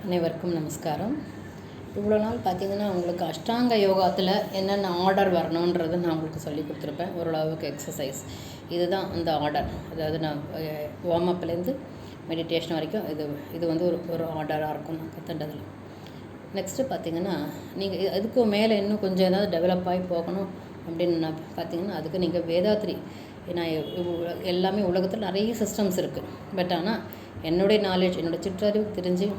அனைவருக்கும் நமஸ்காரம். இவ்வளோ நாள் பார்த்திங்கன்னா உங்களுக்கு அஷ்டாங்க யோகாத்தில் என்னென்ன ஆர்டர் வரணுன்றது நான் உங்களுக்கு சொல்லி கொடுத்துருப்பேன். ஓரளவுக்கு எக்ஸசைஸ் இதுதான் அந்த ஆர்டர். அதாவது நான் வார்மப்லேருந்து மெடிடேஷன் வரைக்கும் இது வந்து ஒரு ஆர்டராக இருக்கும் நான் கற்றுண்டதில். நெக்ஸ்ட்டு பார்த்திங்கன்னா நீங்கள் அதுக்கும் மேலே இன்னும் கொஞ்சம் ஏதாவது டெவலப் ஆகி போகணும் அப்படின்னு நான் பார்த்திங்கன்னா அதுக்கு நீங்கள் வேதாத்ரி. நான் எல்லாமே உலகத்தில் நிறைய சிஸ்டம்ஸ் இருக்குது. பட் ஆனால் என்னுடைய நாலேஜ் என்னோடய சிற்றறிவு தெரிஞ்சு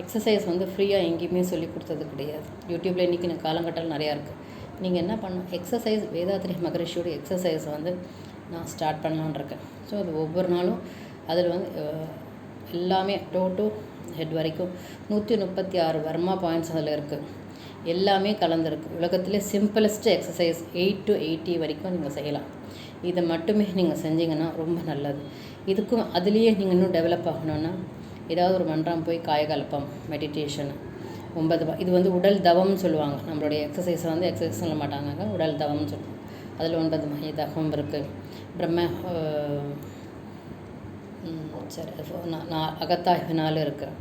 எக்ஸசைஸ் வந்து ஃப்ரீயாக எங்கேயுமே சொல்லி கொடுத்தது கிடையாது. யூடியூப்பில் இன்றைக்கி நான் காலங்கட்டல் நிறையா இருக்குது. நீங்கள் என்ன பண்ணணும், எக்ஸசைஸ் வேதாத்ரி மகரிஷியோட எக்ஸசைஸ் வந்து நான் ஸ்டார்ட் பண்ணலான்னு இருக்கேன். ஸோ அது ஒவ்வொரு நாளும் அதில் வந்து எல்லாமே டு ஹெட் வரைக்கும் 136 வர்மா பாயிண்ட்ஸ் அதில் இருக்குது. எல்லாமே கலந்துருக்கு. உலகத்திலே சிம்பிளஸ்ட்டு எக்ஸசைஸ் 8 to 80 வரைக்கும் நீங்கள் செய்யலாம். இதை மட்டுமே நீங்கள் செஞ்சிங்கன்னா ரொம்ப நல்லது. இதுக்கும் அதுலேயே நீங்கள் இன்னும் டெவலப் ஆகணுன்னா ஏதாவது ஒரு மன்றம் போய் காயகல்பம் மெடிடேஷன் 9 இது வந்து உடல் தவம்னு சொல்லுவாங்க. நம்மளுடைய எக்ஸசைஸை வந்து எக்ஸசைஸ் சொல்ல மாட்டாங்க, உடல் தவம்னு சொல்லுவாங்க. அதில் 9 மணி தவம் இருக்குது. அகத்தாய்வு 4 இருக்குது.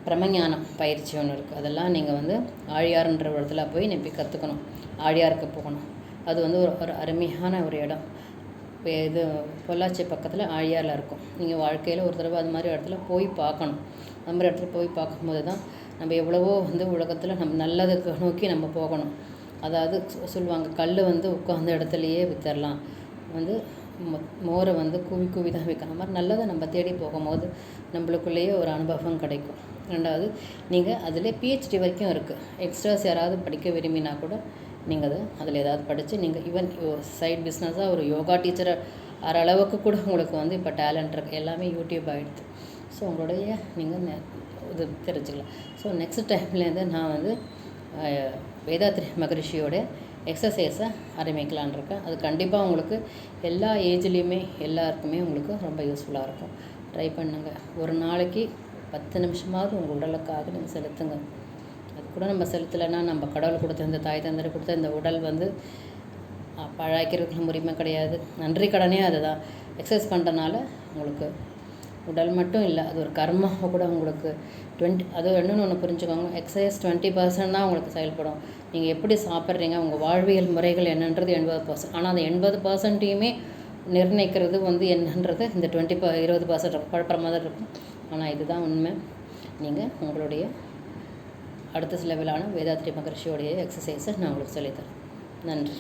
பிரம்மஞானம் பயிற்சி ஒன்று இருக்குது. அதெல்லாம் நீங்கள் வந்து ஆழியார்ன்ற இடத்துல போய் நீங்கள் கற்றுக்கணும். ஆழியாருக்கு போகணும். அது வந்து ஒரு அருமையான ஒரு இடம். இது பொள்ளாச்சி பக்கத்தில் ஆழியாரில் இருக்கும். நீங்கள் வாழ்க்கையில் ஒரு தடவை அது மாதிரி இடத்துல போய் பார்க்கணும். அந்த மாதிரி இடத்துல போய் பார்க்கும்போது தான் நம்ம எவ்வளவோ வந்து உலகத்தில் நம்ம நல்லதுக்கு நோக்கி நம்ம போகணும். அதாவது சொல்லுவாங்க, கல் வந்து உட்காந்த இடத்துலையே வித்தரலாம், வந்து மோரை வந்து கூவி தான் வைக்கணும். மாதிரி நல்லதை நம்ம தேடி போகும்போது நம்மளுக்குள்ளேயே ஒரு அனுபவம் கிடைக்கும். ரெண்டாவது, நீங்கள் அதில் PhD வரைக்கும் இருக்குது. எக்ஸ்ட்ராஸ் யாராவது படிக்க விரும்பினா கூட நீங்கள் அதில் ஏதாவது படித்து நீங்கள் ஈவன் சைட் பிஸ்னஸாக ஒரு யோகா டீச்சரை ஆகிற அளவுக்கு கூட உங்களுக்கு வந்து இப்போ டேலண்ட் இருக்குது. எல்லாமே யூடியூப் ஆகிடுது. ஸோ உங்களுடைய நீங்கள் இது தெரிஞ்சுக்கலாம். ஸோ நெக்ஸ்ட் டைம்லேருந்து நான் வந்து வேதாத்ரி மகரிஷியோட எக்ஸசைஸை ஆரம்பிக்கலான் இருக்கேன். அது கண்டிப்பாக உங்களுக்கு எல்லா ஏஜ்லேயுமே எல்லாருக்குமே உங்களுக்கு ரொம்ப யூஸ்ஃபுல்லாக இருக்கும். ட்ரை பண்ணுங்கள். ஒரு நாளைக்கு 10 நிமிஷமாவது உங்கள் உடலுக்காக நீங்கள் செலுத்துங்க. அது கூட நம்ம செலுத்தலைன்னா நம்ம கடவுள் கொடுத்த இந்த தாய் தந்தரை கொடுத்த இந்த உடல் வந்து பழாக்கிறதுக்கு உரிமை கிடையாது. நன்றி கடனே அதுதான். எக்ஸசைஸ் பண்ணுறனால உங்களுக்கு உடல் மட்டும் இல்லை, அது ஒரு கர்மாவை கூட உங்களுக்கு அது இன்னொன்று ஒன்று புரிஞ்சுக்கோங்க. எக்ஸசைஸ் 20% தான் உங்களுக்கு செயல்படும். நீங்கள் எப்படி சாப்பிட்றீங்க, உங்கள் வாழ்வியல் முறைகள் என்னன்றது 80%. ஆனால் அந்த 80%யுமே நிர்ணயிக்கிறது வந்து என்னன்றது இந்த 20% குழப்பமாக தான் இருக்கும். ஆனால் இதுதான் உண்மை. நீங்கள் உங்களுடைய அடுத்த லெவலான வேதாத்ரி மகரிஷியோடைய எக்ஸசைஸை நான் உங்களுக்கு சொல்லித்தரேன். நன்றி.